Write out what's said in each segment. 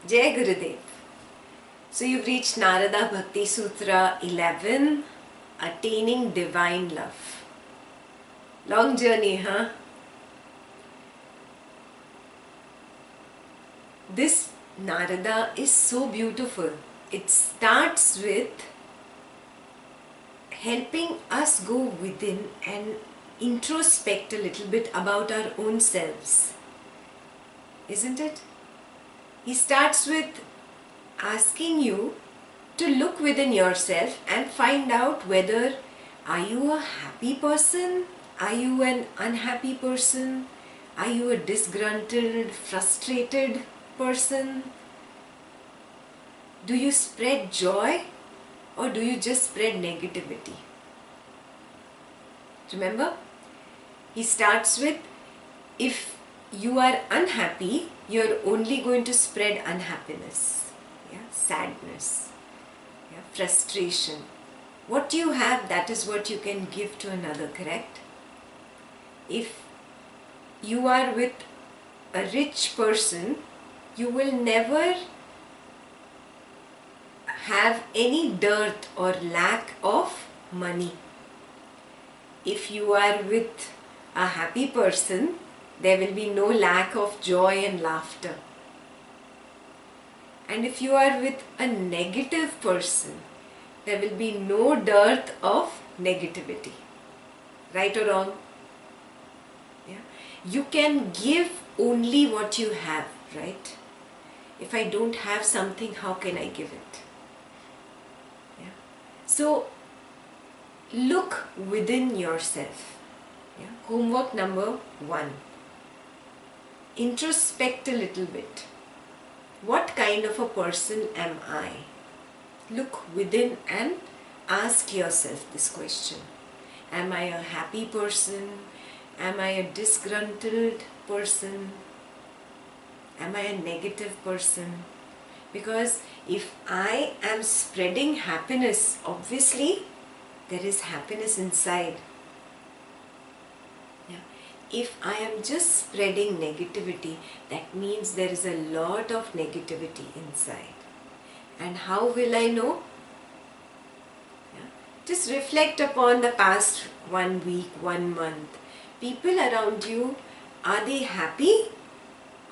Jai Gurudev. So you've reached Narada Bhakti Sutra 11, Attaining Divine Love. Long journey, huh? This Narada is so beautiful. It starts with helping us go within and introspect a little bit about our own selves. Isn't it? He starts with asking you to look within yourself and find out whether are you a happy person? Are you an unhappy person? Are you a disgruntled, frustrated person? Do you spread joy or do you just spread negativity? Remember, he starts with, if you are unhappy, you're only going to spread unhappiness, sadness, frustration. What you have, that is what you can give to another, correct? If you are with a rich person, you will never have any dearth or lack of money. If you are with a happy person, there will be no lack of joy and laughter. And if you are with a negative person, there will be no dearth of negativity. Right or wrong? Yeah. You can give only what you have, right? If I don't have something, how can I give it? Yeah. So, look within yourself. Yeah. Homework number 1. Introspect a little bit. What kind of a person am I? Look within and ask yourself this question. Am I a happy person? Am I a disgruntled person? Am I a negative person? Because if I am spreading happiness, obviously there is happiness inside. If I am just spreading negativity, that means there is a lot of negativity inside. And how will I know? Just reflect upon the past 1 week, 1 month. People around you, are they happy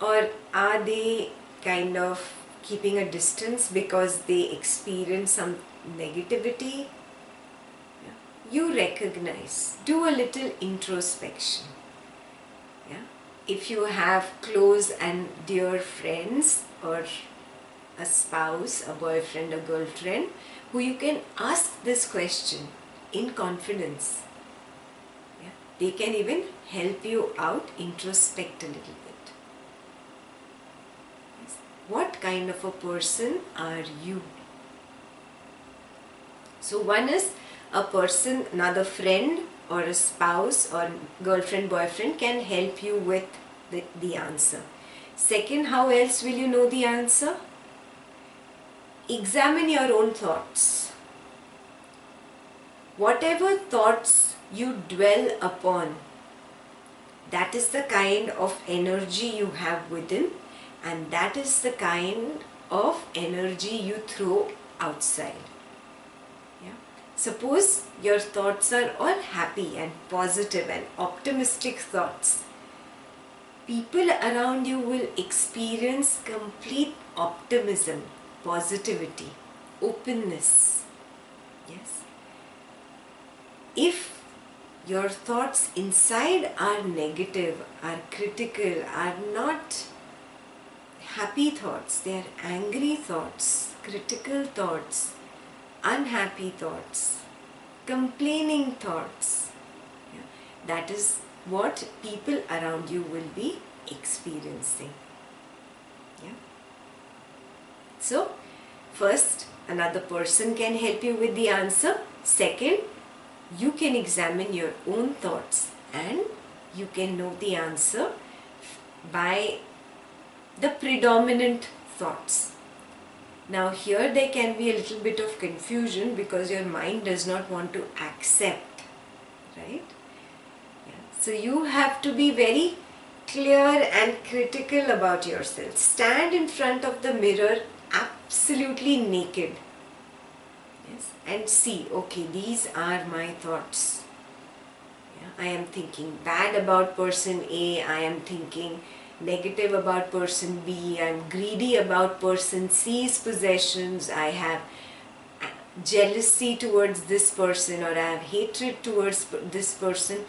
or are they kind of keeping a distance because they experience some negativity? You recognize. Do a little introspection. If you have close and dear friends or a spouse, a boyfriend, a girlfriend, who you can ask this question in confidence. They can even help you out, introspect a little bit. What kind of a person are you? So one is a person, another friend or a spouse or girlfriend, boyfriend can help you with the answer. Second, how else will you know the answer? Examine your own thoughts. Whatever thoughts you dwell upon, that is the kind of energy you have within, and that is the kind of energy you throw outside. Suppose your thoughts are all happy and positive and optimistic thoughts. People around you will experience complete optimism, positivity, openness. Yes. If your thoughts inside are negative, are critical, are not happy thoughts, they are angry thoughts, critical thoughts, unhappy thoughts, complaining thoughts. That is what people around you will be experiencing. So, first, another person can help you with the answer. Second, you can examine your own thoughts and you can know the answer by the predominant thoughts. Now here there can be a little bit of confusion because your mind does not want to accept, right? So you have to be very clear and critical about yourself. Stand in front of the mirror absolutely naked. Yes, and see, okay, these are my thoughts. I am thinking bad about person A, I am thinking negative about person B, I am greedy about person C's possessions, I have jealousy towards this person, or I have hatred towards this person.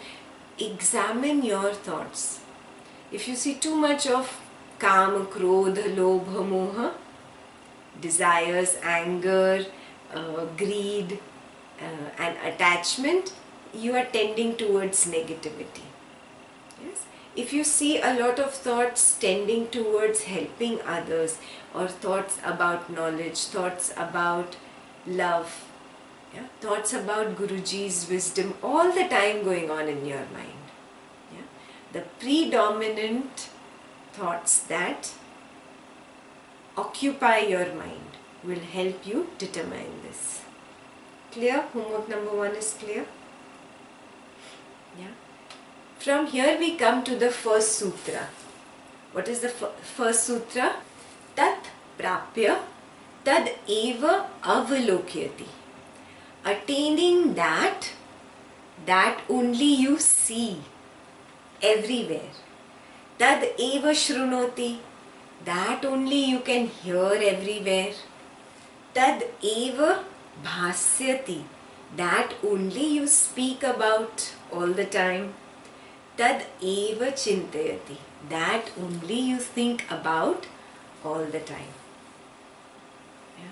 Examine your thoughts. If you see too much of kama, krodha, lobha, moha, desires, anger, greed, and attachment, you are tending towards negativity. Yes? If you see a lot of thoughts tending towards helping others, or thoughts about knowledge, thoughts about love, yeah? Thoughts about Guruji's wisdom all the time going on in your mind. Yeah? The predominant thoughts that occupy your mind will help you determine this. Clear? Homework number 1 is clear? Yeah. From here we come to the first sutra. What is the first sutra? Tat prapya tad eva avalokyati. Attaining that only you see everywhere. Tad eva shrunoti, that only you can hear everywhere. Tad eva bhasyati, that only you speak about all the time. Tad eva chintayati, that only you think about all the time. Yeah.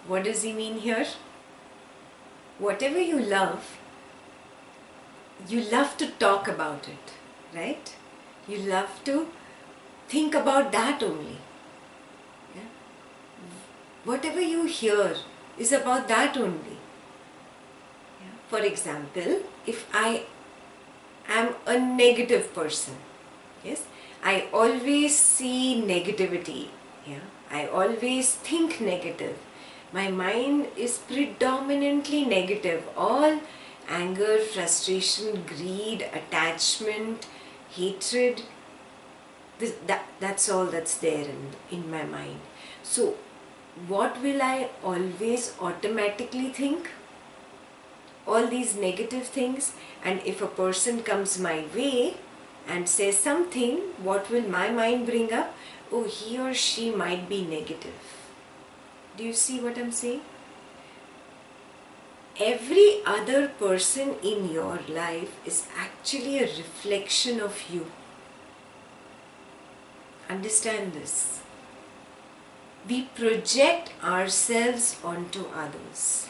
What does he mean here? Whatever you love to talk about it, right? You love to think about that only. Yeah? Whatever you hear is about that only. Yeah? For example, if I am a negative person, yes, I always see negativity. Yeah? I always think negative. My mind is predominantly negative. All anger, frustration, greed, attachment, hatred, that's all that's there in my mind. So what will I always automatically think? All these negative things. And if a person comes my way and says something, what will my mind bring up? Oh, he or she might be negative. Do you see what I'm saying? Every other person in your life is actually a reflection of you. Understand this. We project ourselves onto others.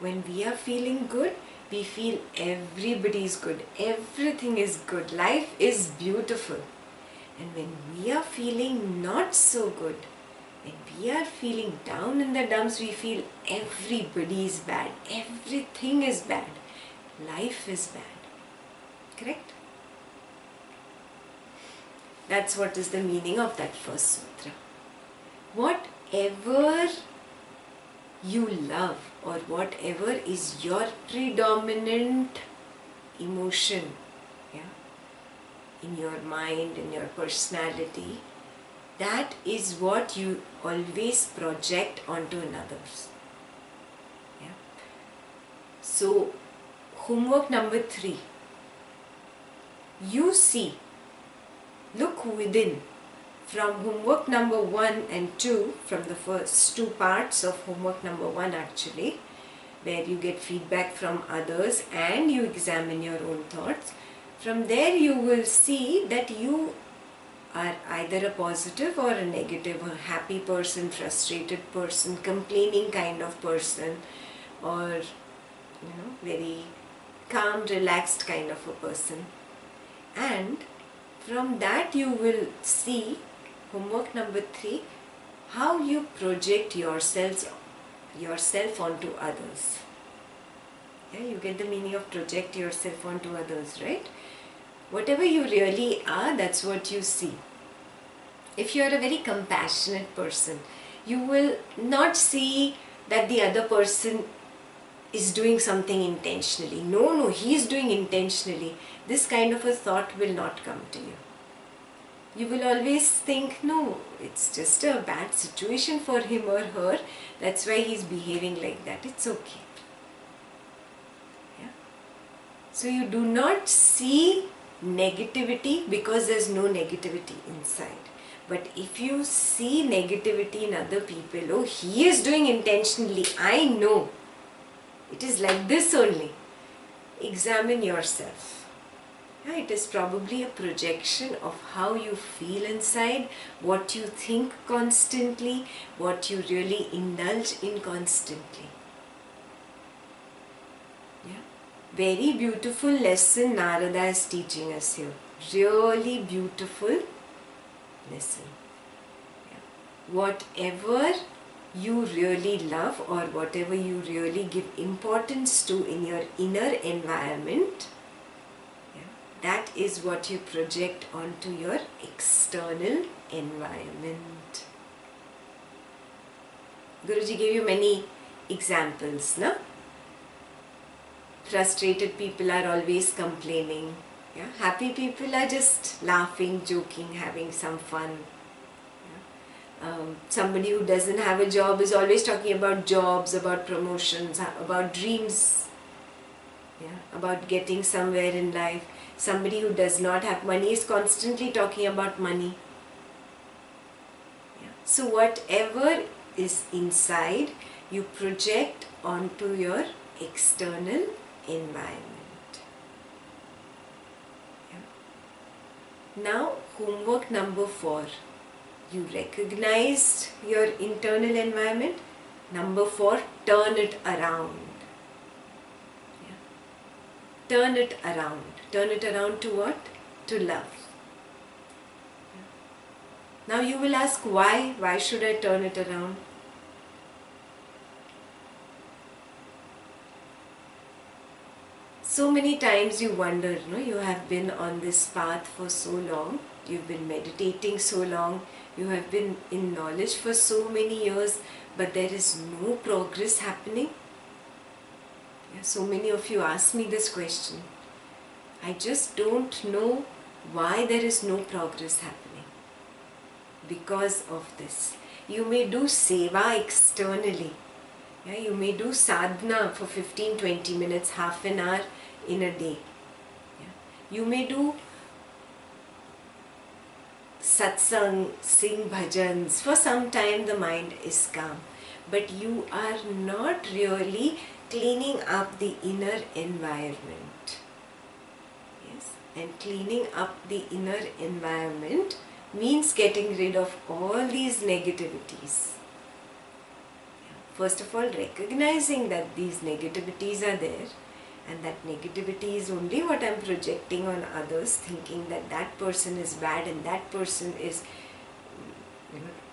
When we are feeling good, we feel everybody is good, everything is good, life is beautiful. And when we are feeling not so good, when we are feeling down in the dumps, we feel everybody is bad, everything is bad, life is bad. Correct? That's what is the meaning of that first sutra. Whatever you love, or whatever is your predominant emotion, yeah, in your mind, in your personality, that is what you always project onto others. Yeah. So, homework number 3. You see, look within. From homework number 1 and 2, from the first 2 parts of homework number 1 actually, where you get feedback from others and you examine your own thoughts, from there you will see that you are either a positive or a negative, a happy person, frustrated person, complaining kind of person, or very calm, relaxed kind of a person. And from that you will see, homework number 3, how you project yourself onto others. Yeah, you get the meaning of project yourself onto others, right? Whatever you really are, that's what you see. If you are a very compassionate person, you will not see that the other person is doing something intentionally. No, he is doing intentionally. This kind of a thought will not come to you. You will always think, no, it's just a bad situation for him or her. That's why he's behaving like that. It's okay. Yeah? So you do not see negativity because there's no negativity inside. But if you see negativity in other people, oh, he is doing intentionally, I know. It is like this only. Examine yourself. Yeah, it is probably a projection of how you feel inside, what you think constantly, what you really indulge in constantly. Yeah. Very beautiful lesson Narada is teaching us here. Really beautiful lesson. Yeah. Whatever you really love or whatever you really give importance to in your inner environment, that is what you project onto your external environment. Guruji gave you many examples, no? Frustrated people are always complaining. Yeah? Happy people are just laughing, joking, having some fun. Yeah? Somebody who doesn't have a job is always talking about jobs, about promotions, about dreams, yeah? About getting somewhere in life. Somebody who does not have money is constantly talking about money. Yeah. So whatever is inside, you project onto your external environment. Yeah. Now, homework number 4. You recognized your internal environment. Number 4, turn it around. Yeah. Turn it around. Turn it around to what? To love. Now you will ask why? Why should I turn it around? So many times you wonder, no? You have been on this path for so long. You've been meditating so long. You have been in knowledge for so many years, but there is no progress happening. Yeah, so many of you ask me this question. I just don't know why there is no progress happening. Because of this. You may do seva externally. Yeah, you may do sadhana for 15-20 minutes, half an hour in a day. Yeah. You may do satsang, sing bhajans. For some time the mind is calm. But you are not really cleaning up the inner environment. And cleaning up the inner environment means getting rid of all these negativities. First of all, recognizing that these negativities are there and that negativity is only what I am projecting on others, thinking that that person is bad and that person is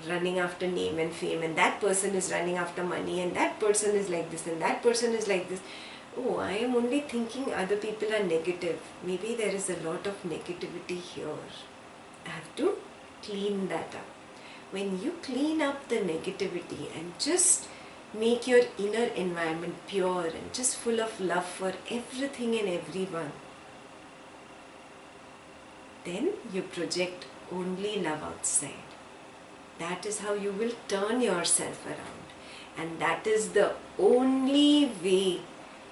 running after name and fame and that person is running after money and that person is like this and that person is like this. Oh, I am only thinking other people are negative. Maybe there is a lot of negativity here. I have to clean that up. When you clean up the negativity and just make your inner environment pure and just full of love for everything and everyone, then you project only love outside. That is how you will turn yourself around. And that is the only way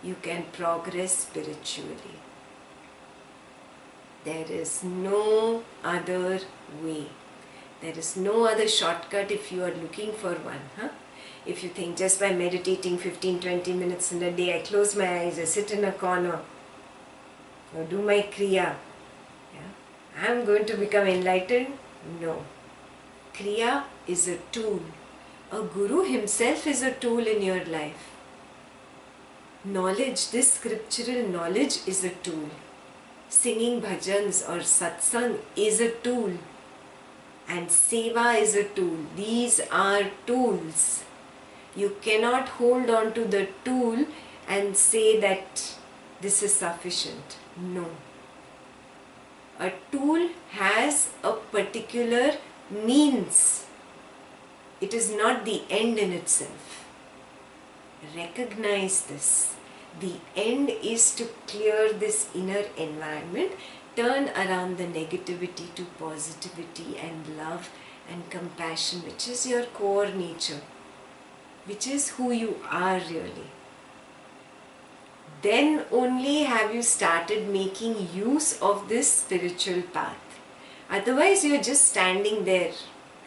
you can progress spiritually. There is no other way. There is no other shortcut if you are looking for one. If you think just by meditating 15-20 minutes in a day, I close my eyes, I sit in a corner, or do my kriya, I am going to become enlightened. No. Kriya is a tool. A guru himself is a tool in your life. Knowledge, this scriptural knowledge is a tool. Singing bhajans or satsang is a tool. And seva is a tool. These are tools. You cannot hold on to the tool and say that this is sufficient. No. A tool has a particular means. It is not the end in itself. Recognize this. The end is to clear this inner environment, turn around the negativity to positivity and love and compassion, which is your core nature, which is who you are really. Then only have you started making use of this spiritual path. Otherwise, you're just standing there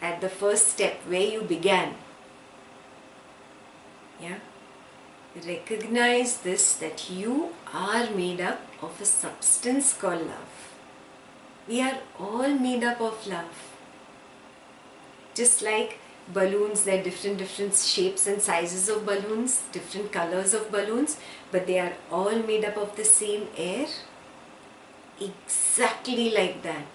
at the first step where you began. Yeah? Recognize this, that you are made up of a substance called love. We are all made up of love. Just like balloons, there are different shapes and sizes of balloons, different colors of balloons, but they are all made up of the same air. Exactly like that.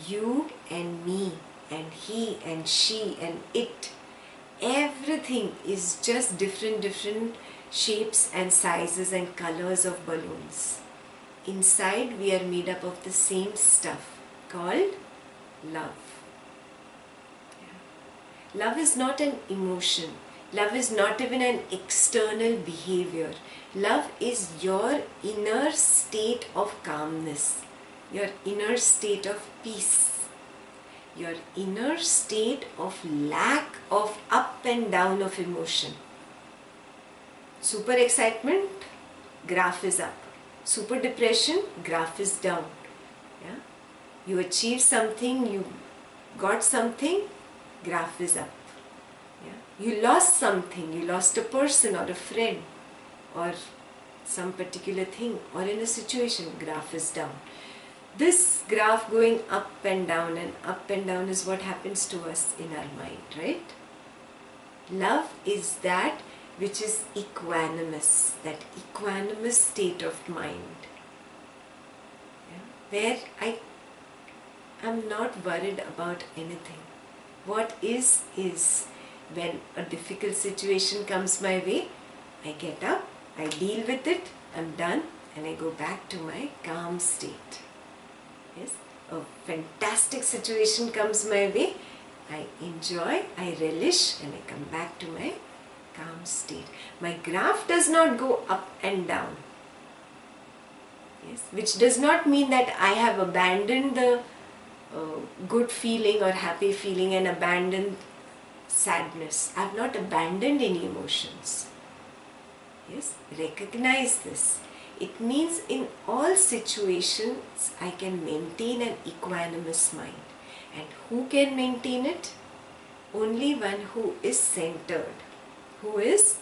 You and me and he and she and it, everything is just different shapes and sizes and colors of balloons. Inside we are made up of the same stuff called love. Love is not an emotion. Love is not even an external behavior. Love is your inner state of calmness, your inner state of peace, your inner state of lack of up and down of emotion. Super excitement, graph is up. Super depression, graph is down. Yeah? You achieved something, you got something, graph is up. Yeah? You lost something, you lost a person or a friend or some particular thing or in a situation, graph is down. This graph going up and down is what happens to us in our mind, right? Love is that which is equanimous, that equanimous state of mind. Yeah? Where I am not worried about anything. What is. When a difficult situation comes my way, I get up, I deal with it, I'm done, and I go back to my calm state. Yes, a fantastic situation comes my way, I enjoy, I relish, and I come back to my calm state. My graph does not go up and down. Yes, which does not mean that I have abandoned the good feeling or happy feeling and abandoned sadness. I have not abandoned any emotions. Yes, recognize this. It means in all situations I can maintain an equanimous mind. And who can maintain it? Only one who is centered, who is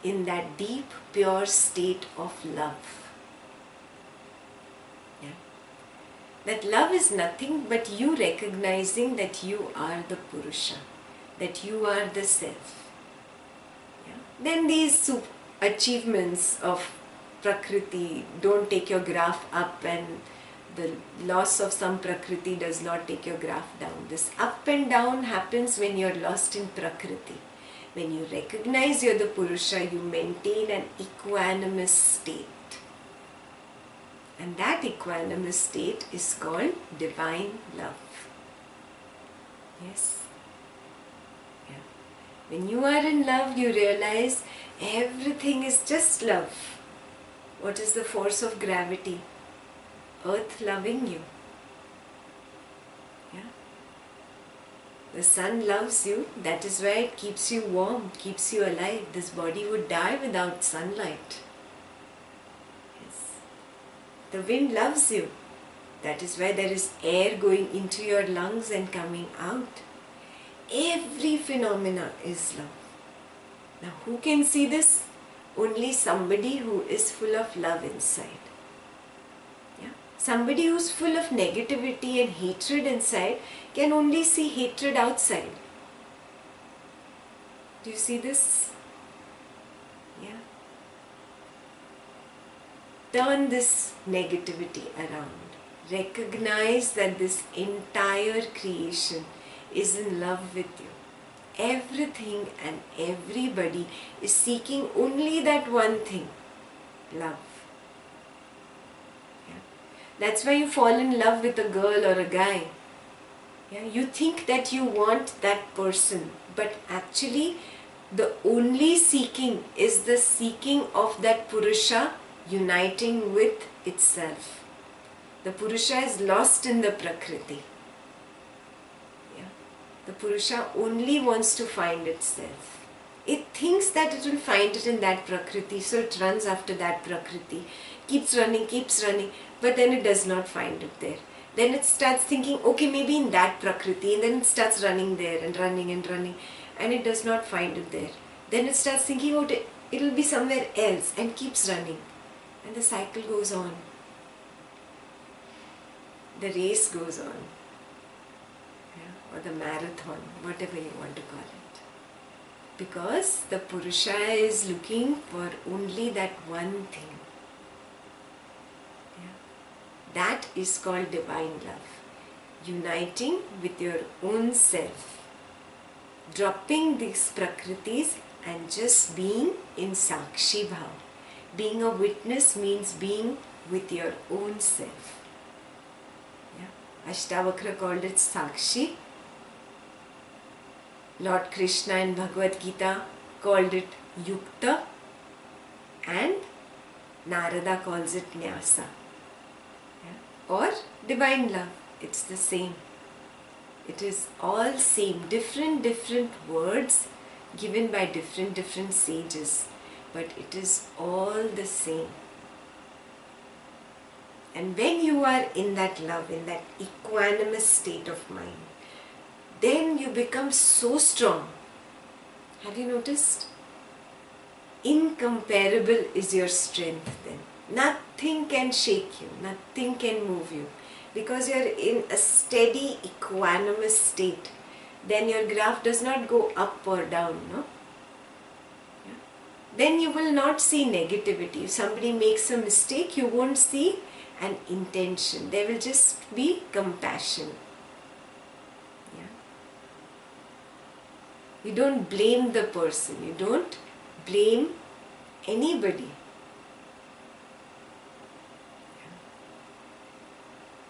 in that deep, pure state of love. Yeah. That love is nothing but you recognizing that you are the Purusha, that you are the self. Yeah. Then these achievements of Prakriti don't take your graph up, and the loss of some Prakriti does not take your graph down. This up and down happens when you're lost in Prakriti. When you recognize you're the Purusha, you maintain an equanimous state. And that equanimous state is called divine love. Yes. Yeah. When you are in love, you realize everything is just love. What is the force of gravity? Earth loving you. Yeah. The sun loves you, that is why it keeps you warm, keeps you alive. This body would die without sunlight. Yes. The wind loves you, that is why there is air going into your lungs and coming out. Every phenomena is love. Now who can see this? Only somebody who is full of love inside. Yeah? Somebody who is full of negativity and hatred inside can only see hatred outside. Do you see this? Yeah. Turn this negativity around. Recognize that this entire creation is in love with you. Everything and everybody is seeking only that one thing, love. Yeah. That's why you fall in love with a girl or a guy. Yeah. You think that you want that person, but actually The only seeking is the seeking of that Purusha uniting with itself. The Purusha is lost in the Prakriti. Yeah. The Purusha only wants to find itself. It thinks that it will find it in that Prakriti, so it runs after that Prakriti. Keeps running, but then it does not find it there. Then it starts thinking, okay, maybe in that Prakriti, and then it starts running there and running, and it does not find it there. Then it starts thinking, oh, it will be somewhere else, and keeps running. And the cycle goes on. The race goes on. Yeah? Or the marathon, whatever you want to call it. Because the Purusha is looking for only that one thing. That is called divine love. Uniting with your own self. Dropping these prakritis and just being in Sakshi Bhav. Being a witness means being with your own self. Yeah. Ashtavakra called it Sakshi. Lord Krishna in Bhagavad Gita called it Yukta. And Narada calls it Nyasa. Or divine love, it's the same. It is all same, different words given by different sages, but it is all the same. And when you are in that love, in that equanimous state of mind, then you become so strong. Have you noticed? Incomparable is your strength then. Nothing can shake you, nothing can move you, because you are in a steady, equanimous state. Then your graph does not go up or down, no? Yeah. Then you will not see negativity. If somebody makes a mistake, you won't see an intention. There will just be compassion. Yeah. You don't blame the person. You don't blame anybody.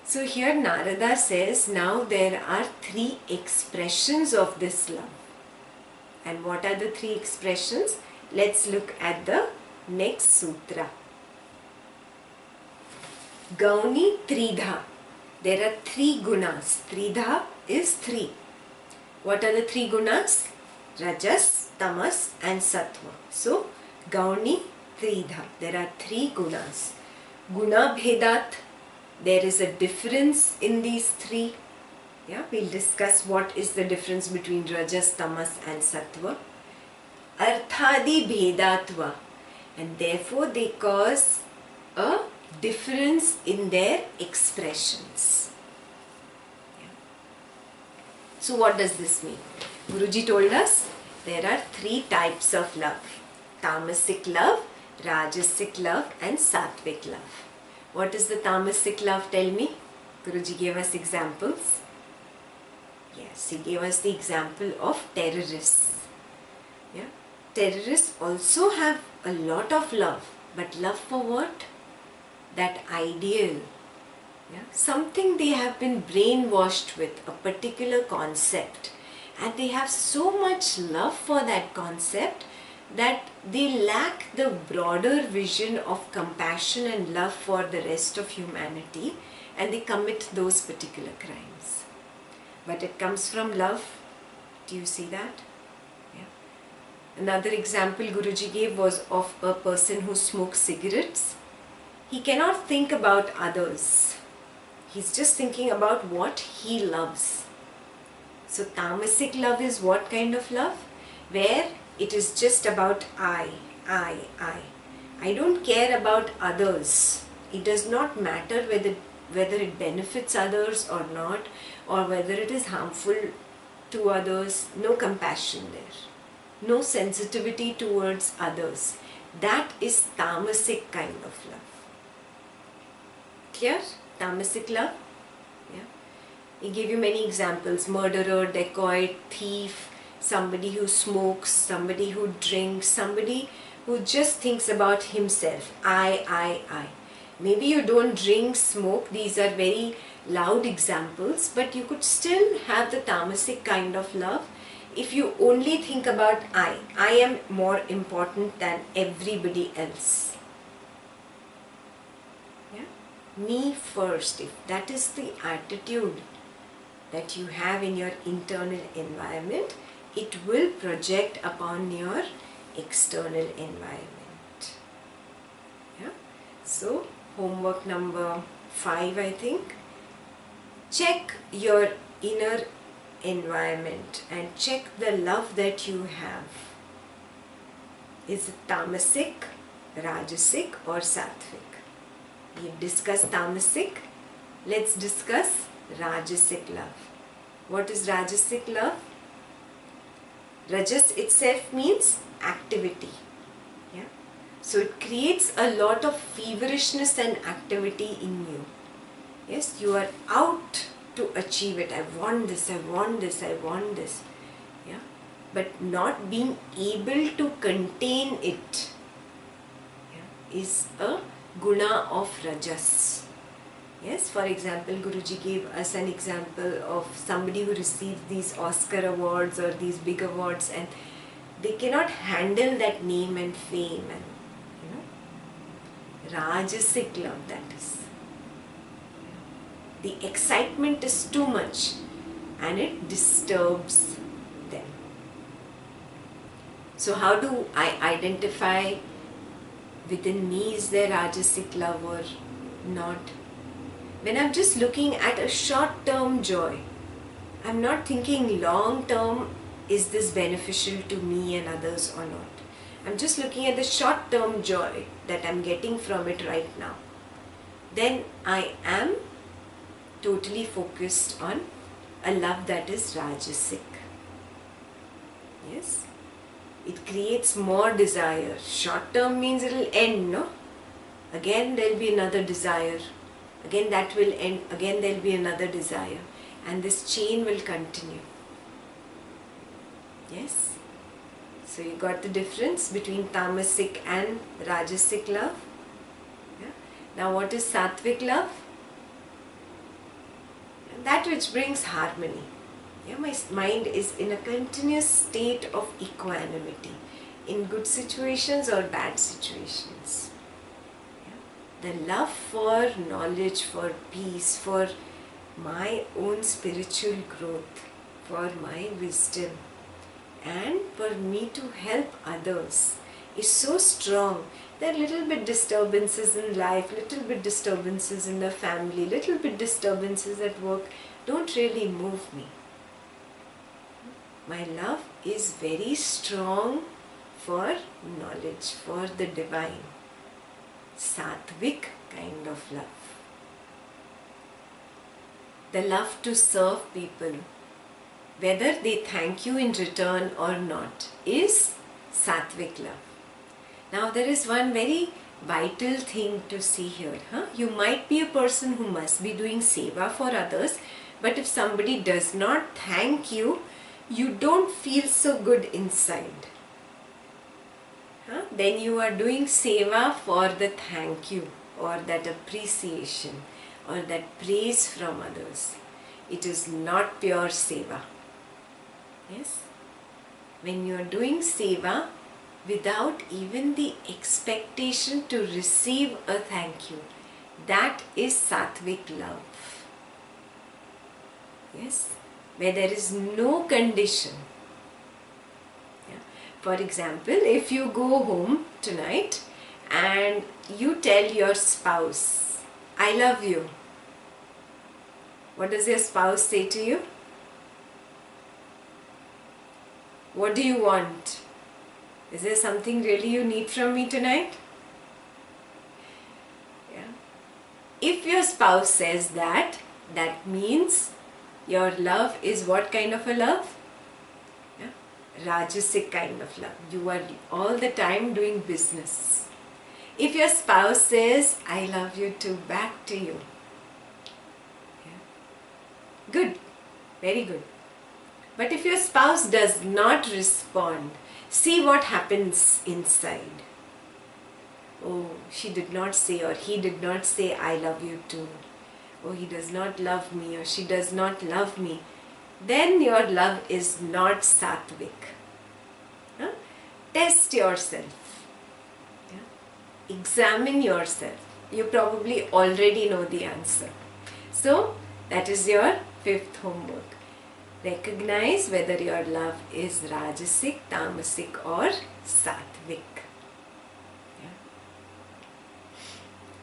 So here Narada says, now there are 3 expressions of this love. And what are the 3 expressions? Let's look at the next sutra. Gauni Tridha. There are 3 gunas. Tridha is 3. What are the 3 gunas? Rajas, Tamas and Sattva. So, Gauni Tridha. There are 3 gunas. Guna Bhedat. There is a difference in these 3. Yeah, we'll discuss what is the difference between Rajas, Tamas and Sattva. Arthadi Bhedatva. And therefore they cause a difference in their expressions. Yeah. So what does this mean? Guruji told us there are 3 types of love. Tamasic love, Rajasic love and Sattvic love. What is the tamasic love? Tell me. Guruji gave us examples. Yes, he gave us the example of terrorists. Yeah, terrorists also have a lot of love, but love for what? That ideal. Yeah, something they have been brainwashed with, a particular concept, and they have so much love for that concept that they lack the broader vision of compassion and love for the rest of humanity, and they commit those particular crimes. But it comes from love. Do you see that? Yeah. Another example Guruji gave was of a person who smokes cigarettes. He cannot think about others. He's just thinking about what he loves. So tamasic love is what kind of love? Where it is just about I. I don't care about others. It does not matter whether it benefits others or not, or whether it is harmful to others. No compassion there. No sensitivity towards others. That is tamasic kind of love. Clear? Tamasic love? Yeah. He gave you many examples. Murderer, dacoit, thief, somebody who smokes, somebody who drinks, somebody who just thinks about himself. I. Maybe you don't drink, smoke. These are very loud examples, but you could still have the tamasic kind of love if you only think about I am more important than everybody else. Yeah? Me first. If that is the attitude that you have in your internal environment, it will project upon your external environment. Yeah? So, homework number 5, I think. Check your inner environment and check the love that you have. Is it tamasic, rajasic or sattvic? We've discussed tamasic. Let's discuss rajasic love. What is rajasic love? Rajas itself means activity. Yeah? So it creates a lot of feverishness and activity in you. Yes, you are out to achieve it. I want this, I want this, I want this. Yeah? But not being able to contain it, yeah, is a guna of rajas. Yes, for example, Guruji gave us an example of somebody who received these Oscar awards or these big awards, and they cannot handle that name and fame, and Rajasic love, that is. The excitement is too much and it disturbs them. So how do I identify within me, is there Rajasic love or not? When I'm just looking at a short-term joy, I'm not thinking long-term, is this beneficial to me and others or not? I'm just looking at the short-term joy that I'm getting from it right now. Then I am totally focused on a love that is Rajasic. Yes? It creates more desire. Short-term means it will end, no? Again there will be another desire. Again that will end. Again there will be another desire. And this chain will continue. Yes? So you got the difference between tamasic and rajasic love. Yeah? Now what is sattvic love? That which brings harmony. Yeah, my mind is in a continuous state of equanimity in good situations or bad situations. Yeah? The love for knowledge, for peace, for my own spiritual growth, for my wisdom, and for me to help others is so strong. There are little bit disturbances in life, little bit disturbances in the family, little bit disturbances at work don't really move me. My love is very strong for knowledge, for the divine. Sattvic kind of love. The love to serve people, whether they thank you in return or not, is sattvic love. Now there is one very vital thing to see here. You might be a person who must be doing seva for others, but if somebody does not thank you, you don't feel so good inside. Then you are doing seva for the thank you or that appreciation or that praise from others. It is not pure seva. Yes? When you are doing seva without even the expectation to receive a thank you, that is sattvic love. Yes? Where there is no condition. Yeah? For example, if you go home tonight and you tell your spouse, I love you. What does your spouse say to you? What do you want? Is there something really you need from me tonight? Yeah. If your spouse says that, that means your love is what kind of a love? Yeah. Rajasic kind of love. You are all the time doing business. If your spouse says, I love you too, back to you. Yeah. Good. Very good. But if your spouse does not respond, see what happens inside. Oh, she did not say or he did not say, I love you too. Oh, he does not love me or she does not love me. then your love is not sattvic. Huh? Test yourself. Yeah? Examine yourself. You probably already know the answer. So, that is your fifth homework. Recognize whether your love is Rajasic, Tamasic or Sattvic.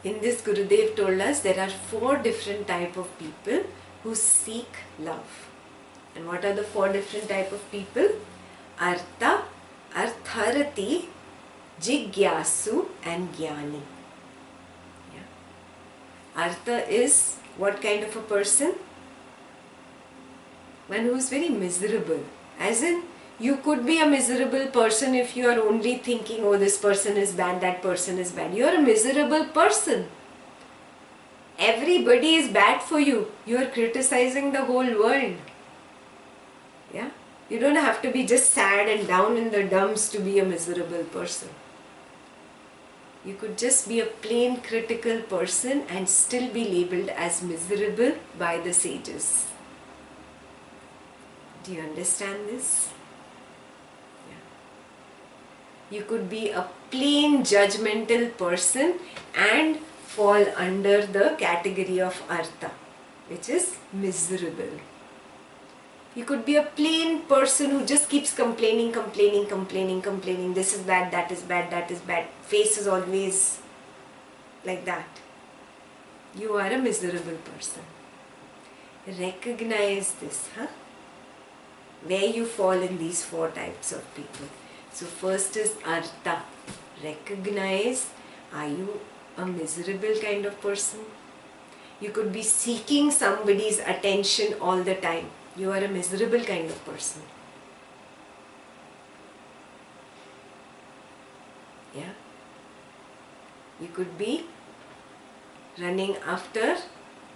In this, Gurudev told us there are 4 different types of people who seek love. And what are the 4 different types of people? Artha, Artharati, Jigyasu and Jnani. Yeah. Artha is what kind of a person? One who is very miserable. As in, you could be a miserable person if you are only thinking, oh, this person is bad, that person is bad. You are a miserable person. Everybody is bad for you. You are criticizing the whole world. Yeah? You don't have to be just sad and down in the dumps to be a miserable person. You could just be a plain critical person and still be labeled as miserable by the sages. Do you understand this? Yeah. You could be a plain judgmental person and fall under the category of Artha, which is miserable. You could be a plain person who just keeps complaining. This is bad, that is bad, that is bad. Face is always like that. You are a miserable person. Recognize this, huh? Where you fall in these 4 types of people. So first is Artha. Recognize, are you a miserable kind of person? You could be seeking somebody's attention all the time. You are a miserable kind of person. Yeah. You could be running after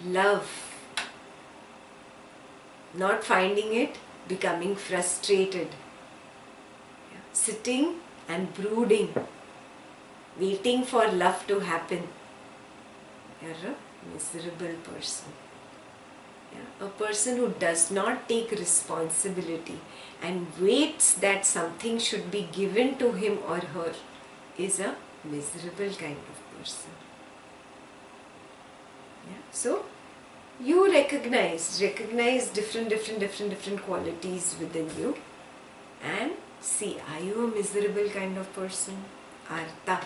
love, not finding it, becoming frustrated, yeah. Sitting and brooding, waiting for love to happen. You're a miserable person. Yeah. A person who does not take responsibility and waits that something should be given to him or her is a miserable kind of person. Yeah. So, you recognize different qualities within you and see, are you a miserable kind of person? Artha.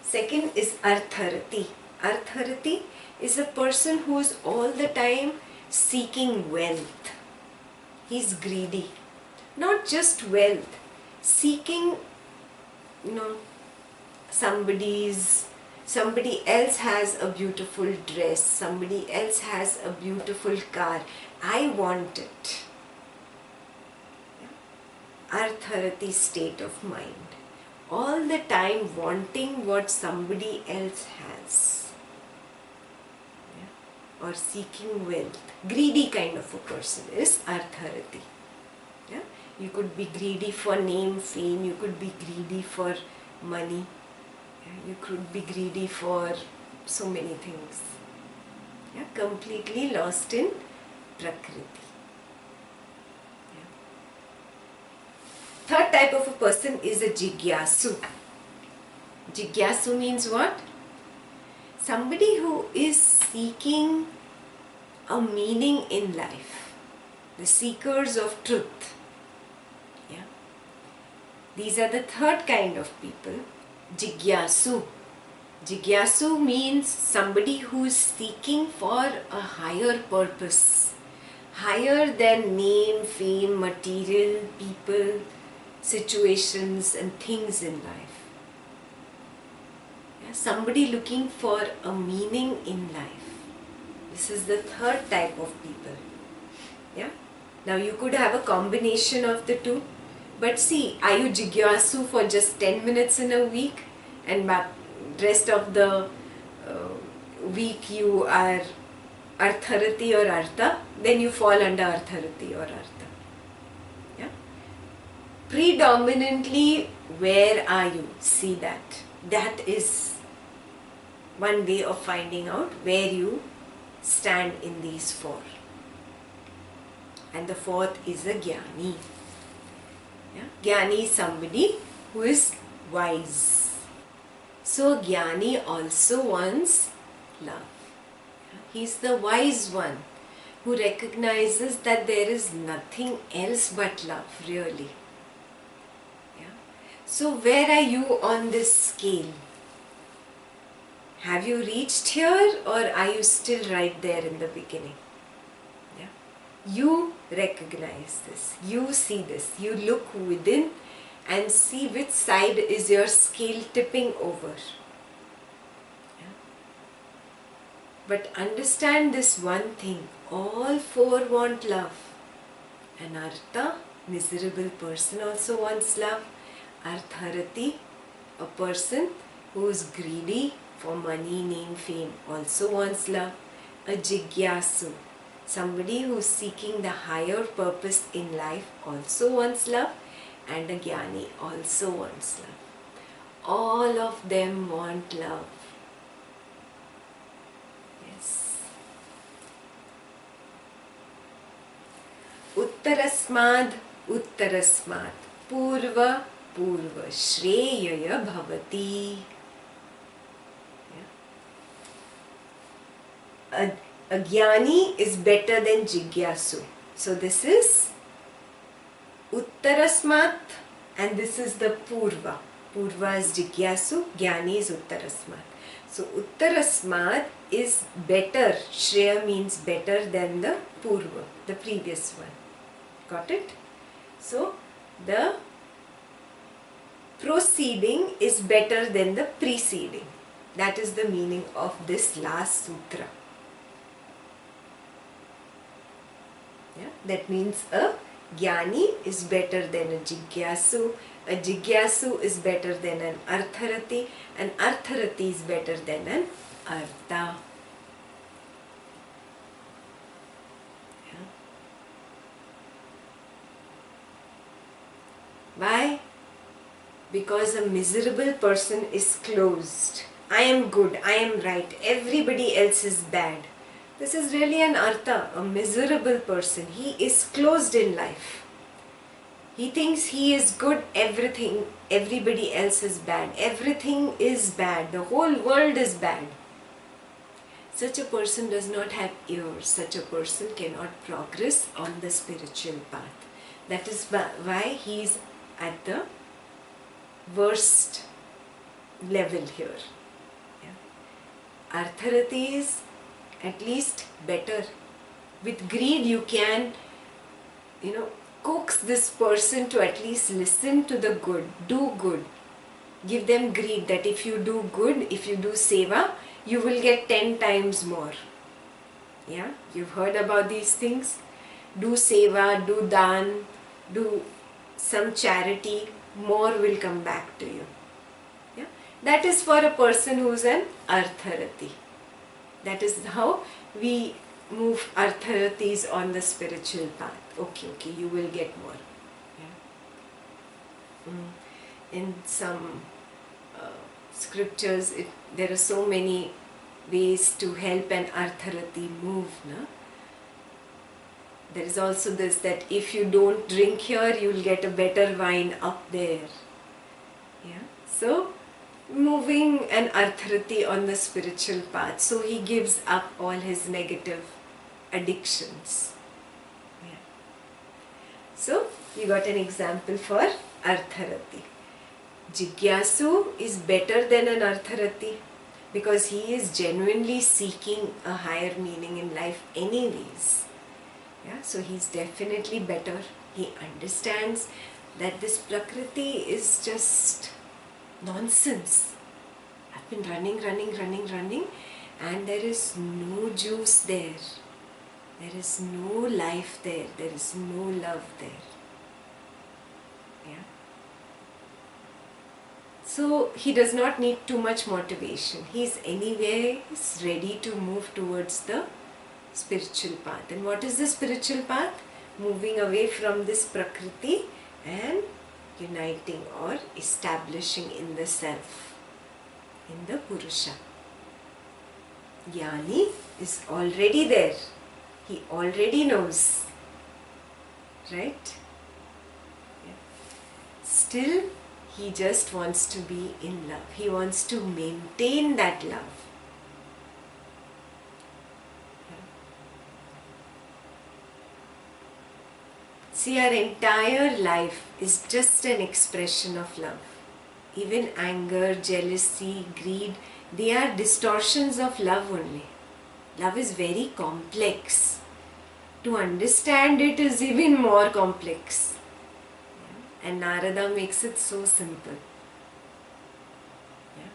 Second is Artharati. Artharati is a person who is all the time seeking wealth. He's greedy. Not just wealth, seeking, somebody else has a beautiful dress, somebody else has a beautiful car. I want it. Artharati state of mind. All the time wanting what somebody else has. Yeah? Or seeking wealth. Greedy kind of a person is Artharati. Yeah? You could be greedy for name, fame. You could be greedy for money. You could be greedy for so many things. Yeah? Completely lost in Prakriti. Yeah. Third type of a person is a Jigyasu. Jigyasu means what? Somebody who is seeking a meaning in life. The seekers of truth. Yeah. These are the third kind of people. Jigyasu. Jigyasu means somebody who is seeking for a higher purpose, higher than name, fame, material, people, situations and things in life. Yeah, somebody looking for a meaning in life. This is the third type of people. Yeah. Now you could have a combination of the two. But see, are you Jigyasu for just 10 minutes in a week and rest of the week you are Artharati or Artha? Then you fall under Artharati or Artha. Yeah? Predominantly, where are you? See that. That is one way of finding out where you stand in these 4. And the fourth is a Jnani. Yeah? Jnani is somebody who is wise. So Jnani also wants love. He's the wise one who recognizes that there is nothing else but love, really. Yeah? So where are you on this scale? Have you reached here, or are you still right there in the beginning? Yeah? You recognize this, you see this, you look within and see which side is your scale tipping over. But understand this one thing, all four want love. Anartha, miserable person, also wants love. Artharati, a person who is greedy for money, name, fame, also wants love. A Jigyasu, somebody who is seeking the higher purpose in life, also wants love. And a Jnani also wants love. All of them want love. Uttarasmad, Uttarasmad, Purva, Purva, Shreyaya Bhavati. A Jnani is better than Jigyasu. So this is Uttarasmat and this is the Purva. Purva is Jigyasu, Jnani is Uttarasmat. So Uttarasmat is better, Shreya means better than the Purva, the previous one. Got it? So the proceeding is better than the preceding. That is the meaning of this last sutra. Yeah? That means a Jnani is better than a Jigyasu is better than an Artharati, and Artharati is better than an Artha. Yeah. Why? Because a miserable person is closed. I am good, I am right, everybody else is bad. This is really an Artha, a miserable person. He is closed in life. He thinks he is good, everybody else is bad. Everything is bad. The whole world is bad. Such a person does not have ears. Such a person cannot progress on the spiritual path. That is why he is at the worst level here. Yeah. Artharati is at least better. With greed you can, coax this person to at least listen to the good, do good. Give them greed that if you do good, if you do seva, you will get 10 times more. Yeah, you've heard about these things. Do seva, do dan, do some charity, more will come back to you. Yeah, that is for a person who is an Artharati. That is how we move Artharatis on the spiritual path. Okay, you will get more. Yeah. In some scriptures, there are so many ways to help an Artharati move. No? There is also this, that if you don't drink here, you will get a better wine up there. Yeah. So, moving an Artharati on the spiritual path. So he gives up all his negative addictions. Yeah. So you got an example for Artharati. Jigyasu is better than an Artharati because he is genuinely seeking a higher meaning in life anyways. Yeah, so he's definitely better. He understands that this Prakriti is just nonsense. I've been running and there is no juice there. There is no life there. There is no love there. Yeah. So he does not need too much motivation. He is anyways ready to move towards the spiritual path. And what is the spiritual path? Moving away from this Prakriti and uniting or establishing in the self, in the Purusha. Jnani is already there. He already knows. right? Yeah. Still, he just wants to be in love. He wants to maintain that love. See, our entire life is just an expression of love. Even anger, jealousy, greed, they are distortions of love only. Love is very complex. To understand it is even more complex. And Narada makes it so simple. Yeah.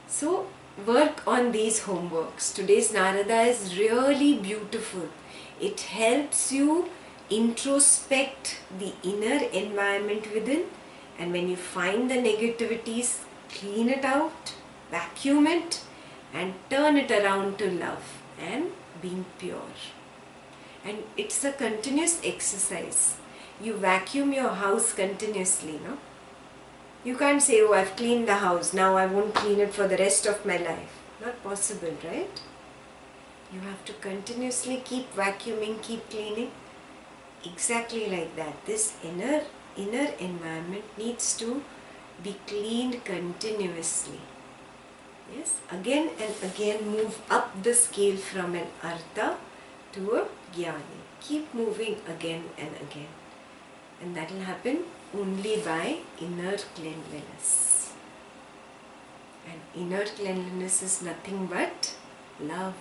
So, work on these homeworks. Today's Narada is really beautiful. It helps you introspect the inner environment within, and when you find the negativities, clean it out, vacuum it, and turn it around to love and being pure. And it's a continuous exercise. You vacuum your house continuously, no? You can't say, oh, I've cleaned the house, now I won't clean it for the rest of my life. Not possible, right? You have to continuously keep vacuuming, keep cleaning. Exactly like that. This inner environment needs to be cleaned continuously. Yes, again and again move up the scale from an artha to a jnani. Keep moving again and again. And that will happen only by inner cleanliness. And inner cleanliness is nothing but love.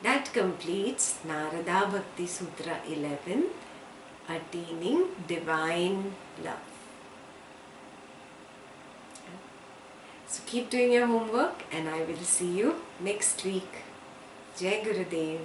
That completes Narada Bhakti Sutra 11, Attaining Divine Love. So keep doing your homework and I will see you next week. Jai Gurudev.